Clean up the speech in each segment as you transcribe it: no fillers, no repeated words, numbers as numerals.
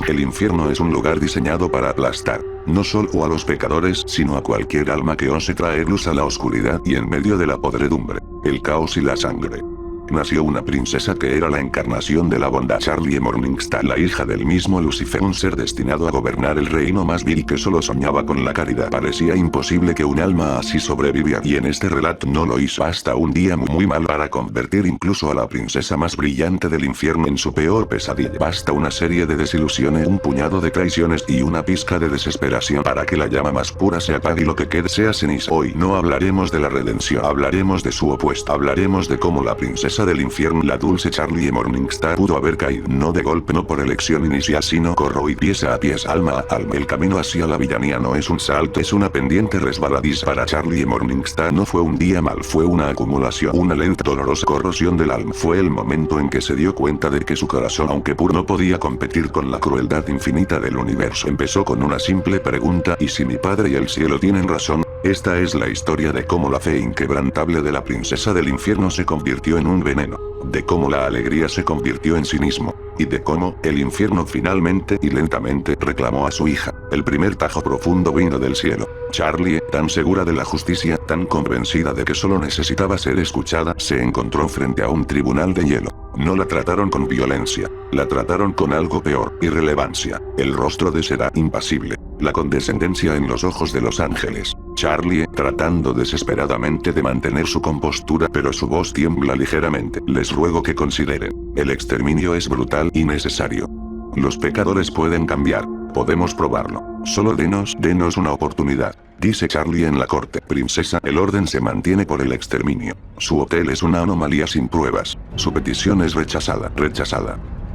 El infierno es un lugar diseñado para aplastar, no solo a los pecadores, sino a cualquier alma que ose traer luz a la oscuridad y en medio de la podredumbre, el caos y la sangre. Nació una princesa que era la encarnación de la bondad. Charlie Morningstar, la hija del mismo Lucifer, un ser destinado a gobernar el reino más vil que solo soñaba con la caridad. Parecía imposible que un alma así sobreviviera, y en este relato no lo hizo hasta un día muy mal para convertir incluso a la princesa más brillante del infierno en su peor pesadilla. Basta una serie de desilusiones, un puñado de traiciones y una pizca de desesperación para que la llama más pura se apague y lo que quede sea ceniza. Hoy no hablaremos de la redención, hablaremos de su opuesto, hablaremos de cómo la princesa del infierno, la dulce Charlie Morningstar, pudo haber caído, no de golpe, no por elección inicial, sino corroída pieza a pieza, alma a alma. El camino hacia la villanía no es un salto, es una pendiente resbaladiza. Para Charlie Morningstar no fue un día mal, fue una acumulación, una lenta dolorosa corrosión del alma. Fue el momento en que se dio cuenta de que su corazón, aunque puro, no podía competir con la crueldad infinita del universo. Empezó con una simple pregunta: ¿y si mi padre y el cielo tienen razón? Esta es la historia de cómo la fe inquebrantable de la princesa del infierno se convirtió en un veneno, de cómo la alegría se convirtió en cinismo, y de cómo el infierno finalmente y lentamente reclamó a su hija. El primer tajo profundo vino del cielo. Charlie, tan segura de la justicia, tan convencida de que solo necesitaba ser escuchada, se encontró frente a un tribunal de hielo. No la trataron con violencia, la trataron con algo peor: irrelevancia. El rostro de seda impasible, la condescendencia en los ojos de los ángeles. Charlie, tratando desesperadamente de mantener su compostura, pero su voz tiembla ligeramente. Les ruego que consideren. El exterminio es brutal y necesario. Los pecadores pueden cambiar. Podemos probarlo. Solo denos una oportunidad, dice Charlie en la corte. Princesa, el orden se mantiene por el exterminio. Su hotel es una anomalía sin pruebas. Su petición es rechazada.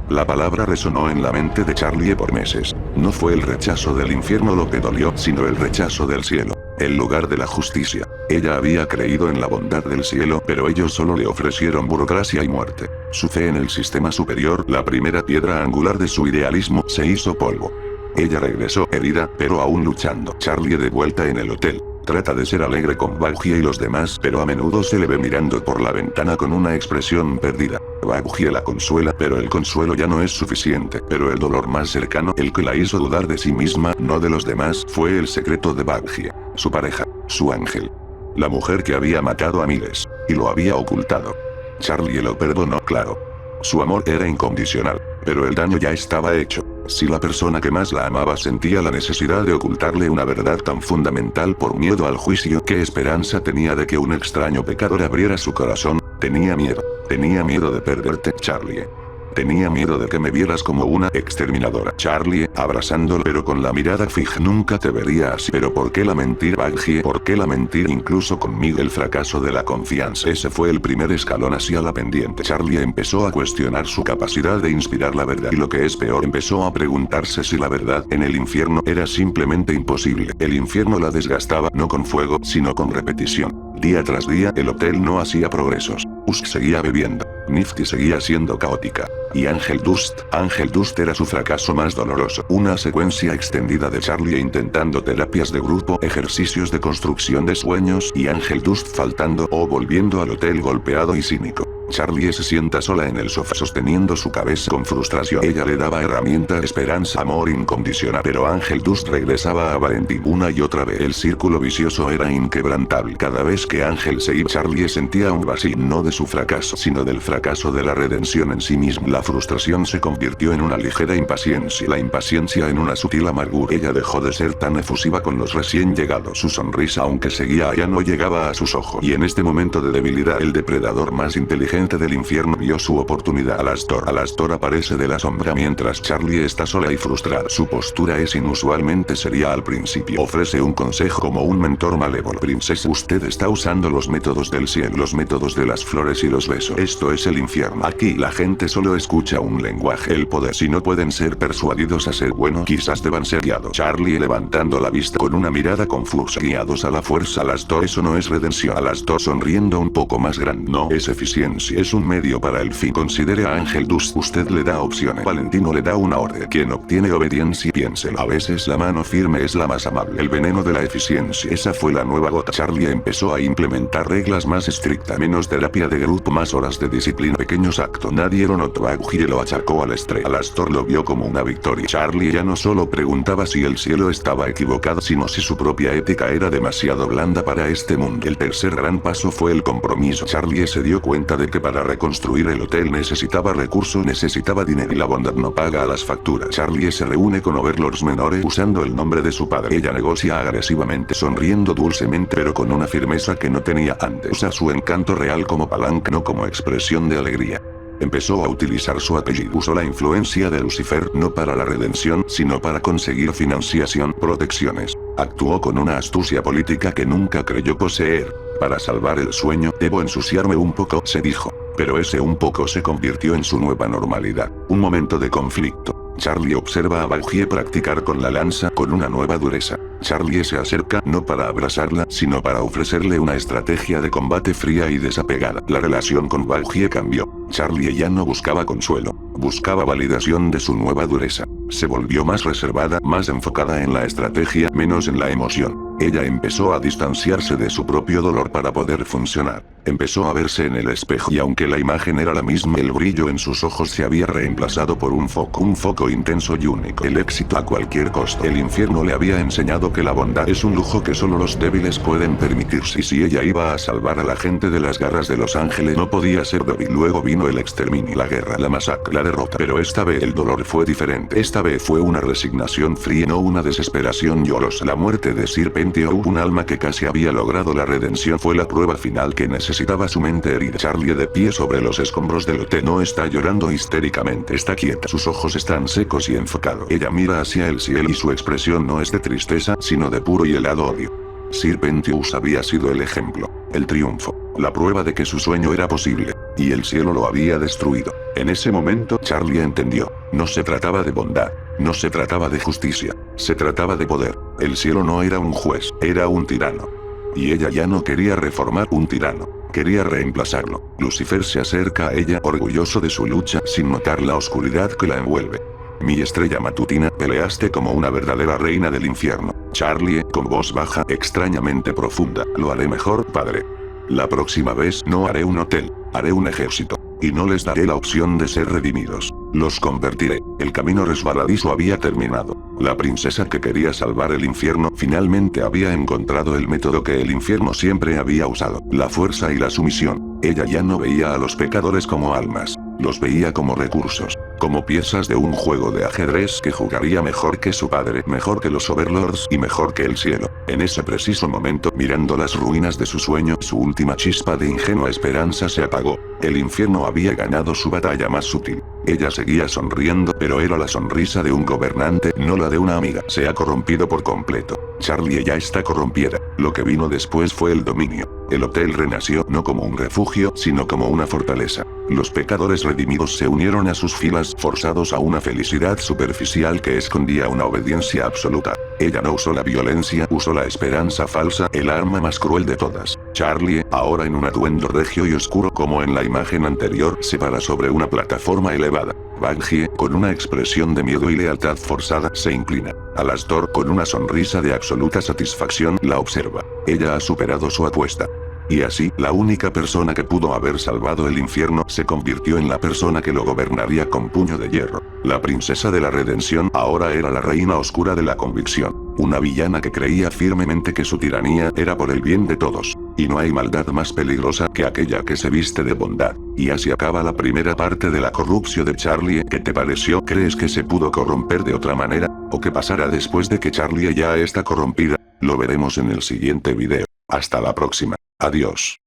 La palabra resonó en la mente de Charlie por meses. No fue el rechazo del infierno lo que dolió, sino el rechazo del cielo, el lugar de la justicia. Ella había creído en la bondad del cielo, pero ellos solo le ofrecieron burocracia y muerte. Su fe en el sistema superior, la primera piedra angular de su idealismo, se hizo polvo. Ella regresó herida, pero aún luchando. Charlie, de vuelta en el hotel, trata de ser alegre con Baggy y los demás, pero a menudo se le ve mirando por la ventana con una expresión perdida. Baggy la consuela, pero el consuelo ya no es suficiente. Pero el dolor más cercano, el que la hizo dudar de sí misma, no de los demás, fue el secreto de Baggy. Su pareja, su ángel. La mujer que había matado a miles, y lo había ocultado. Charlie lo perdonó, claro. Su amor era incondicional, pero el daño ya estaba hecho. Si la persona que más la amaba sentía la necesidad de ocultarle una verdad tan fundamental por miedo al juicio, ¿qué esperanza tenía de que un extraño pecador abriera su corazón? Tenía miedo de perderte, Charlie. Tenía miedo de que me vieras como una exterminadora. Charlie, abrazándolo pero con la mirada fija. Nunca te vería así. Pero ¿por qué la mentir, Baggy? ¿Por qué la mentir incluso conmigo? El fracaso de la confianza. Ese fue el primer escalón hacia la pendiente. Charlie empezó a cuestionar su capacidad de inspirar la verdad. Y lo que es peor, empezó a preguntarse si la verdad en el infierno era simplemente imposible. El infierno la desgastaba, no con fuego, sino con repetición. Día tras día, el hotel no hacía progresos. Usk seguía bebiendo. Nifty seguía siendo caótica. Y Angel Dust era su fracaso más doloroso. Una secuencia extendida de Charlie intentando terapias de grupo, ejercicios de construcción de sueños, y Angel Dust faltando o volviendo al hotel golpeado y cínico. Charlie se sienta sola en el sofá sosteniendo su cabeza con frustración. Ella le daba herramienta, esperanza, amor incondicional. Pero Angel Dust regresaba a Valentín una y otra vez. El círculo vicioso era inquebrantable. Cada vez que Ángel se iba, Charlie sentía un vacío, no de su fracaso, sino del fracaso de la redención en sí mismo. La frustración se convirtió en una ligera impaciencia. La impaciencia en una sutil amargura. Ella dejó de ser tan efusiva con los recién llegados. Su sonrisa, aunque seguía allá, no llegaba a sus ojos. Y en este momento de debilidad, el depredador más inteligente del infierno vio su oportunidad. Alastor aparece de la sombra mientras Charlie está sola y frustrada. Su postura es inusualmente seria al principio. Ofrece un consejo como un mentor malévolo. Princesa, usted está usando los métodos del cielo, los métodos de las flores y los besos. Esto es el infierno. Aquí la gente solo escucha un lenguaje. El poder. Si no pueden ser persuadidos a ser bueno, quizás deban ser guiados. Charlie levantando la vista con una mirada confusa. Guiados a la fuerza. Alastor, eso no es redención. Alastor sonriendo un poco más grande. No es eficiencia. eficiencia es un medio para el fin. Considere a Ángel Dust. Usted le da opciones. Valentino le da una orden. Quien obtiene obediencia, piénselo. A veces la mano firme es la más amable. El veneno de la eficiencia. Esa fue la nueva gota. Charlie empezó a implementar reglas más estrictas. Menos terapia de grupo, más horas de disciplina. Pequeños actos. Nadie lo notó. Buggy lo achacó al estrés. Alastor lo vio como una victoria. Charlie ya no solo preguntaba si el cielo estaba equivocado, sino si su propia ética era demasiado blanda para este mundo. El tercer gran paso fue el compromiso. Charlie se dio cuenta de que para reconstruir el hotel necesitaba recursos, necesitaba dinero, y la bondad no paga a las facturas. Charlie se reúne con overlords menores usando el nombre de su padre. Ella negocia agresivamente, sonriendo dulcemente pero con una firmeza que no tenía antes. Usa su encanto real como palanca, no como expresión de alegría. Empezó a utilizar su apellido. Usó la influencia de Lucifer, no para la redención, sino para conseguir financiación, protecciones. Actuó con una astucia política que nunca creyó poseer. Para salvar el sueño, debo ensuciarme un poco, se dijo. Pero ese un poco se convirtió en su nueva normalidad. Un momento de conflicto. Charlie observa a Buggy practicar con la lanza con una nueva dureza. Charlie se acerca no para abrazarla, sino para ofrecerle una estrategia de combate fría y desapegada. La relación con Buggy cambió. Charlie ya no buscaba consuelo, buscaba validación de su nueva dureza. Se volvió más reservada, más enfocada en la estrategia, menos en la emoción. Ella empezó a distanciarse de su propio dolor para poder funcionar. Empezó a verse en el espejo y aunque la imagen era la misma, el brillo en sus ojos se había reemplazado por un foco intenso y único. El éxito a cualquier costo. El infierno le había enseñado que la bondad es un lujo que solo los débiles pueden permitirse. Y si ella iba a salvar a la gente de las garras de los ángeles, no podía ser débil. Luego vino el exterminio, la guerra, la masacre, la derrota. Pero esta vez el dolor fue diferente. Esta vez fue una resignación fría, no una desesperación llorosa. La muerte de Sir Penteo, un alma que casi había logrado la redención, fue la prueba final que necesitaba su mente herida. Charlie de pie sobre los escombros del hotel no está llorando histéricamente, está quieta. Sus ojos están secos y enfocados. Ella mira hacia el cielo y su expresión no es de tristeza, sino de puro y helado odio. Sir Pentious había sido el ejemplo, el triunfo, la prueba de que su sueño era posible, y el cielo lo había destruido. En ese momento Charlie entendió, no se trataba de bondad, no se trataba de justicia, se trataba de poder. El cielo no era un juez, era un tirano. Y ella ya no quería reformar un tirano, quería reemplazarlo. Lucifer se acerca a ella, orgulloso de su lucha, sin notar la oscuridad que la envuelve. Mi estrella matutina, peleaste como una verdadera reina del infierno. Charlie, con voz baja, extrañamente profunda, lo haré mejor, padre. La próxima vez no haré un hotel, haré un ejército. Y no les daré la opción de ser redimidos. Los convertiré. El camino resbaladizo había terminado. La princesa que quería salvar el infierno finalmente había encontrado el método que el infierno siempre había usado. La fuerza y la sumisión. Ella ya no veía a los pecadores como almas. Los veía como recursos. Como piezas de un juego de ajedrez que jugaría mejor que su padre, mejor que los overlords y mejor que el cielo. En ese preciso momento, mirando las ruinas de su sueño, su última chispa de ingenua esperanza se apagó. El infierno había ganado su batalla más sutil. Ella seguía sonriendo, pero era la sonrisa de un gobernante, no la de una amiga. Se ha corrompido por completo. Charlie ya está corrompida. Lo que vino después fue el dominio. El hotel renació no como un refugio, sino como una fortaleza. Los pecadores redimidos se unieron a sus filas, forzados a una felicidad superficial que escondía una obediencia absoluta. Ella no usó la violencia, usó la esperanza falsa, el arma más cruel de todas. Charlie, ahora en un atuendo regio y oscuro como en la imagen anterior, se para sobre una plataforma elevada. Buggy, con una expresión de miedo y lealtad forzada, se inclina. Alastor, con una sonrisa de absoluta satisfacción, la observa. Ella ha superado su apuesta. Y así, la única persona que pudo haber salvado el infierno se convirtió en la persona que lo gobernaría con puño de hierro. La princesa de la redención ahora era la reina oscura de la convicción. Una villana que creía firmemente que su tiranía era por el bien de todos. Y no hay maldad más peligrosa que aquella que se viste de bondad. Y así acaba la primera parte de la corrupción de Charlie. ¿Qué te pareció? ¿Crees que se pudo corromper de otra manera? ¿O qué pasará después de que Charlie ya está corrompida? Lo veremos en el siguiente video. Hasta la próxima. Adiós.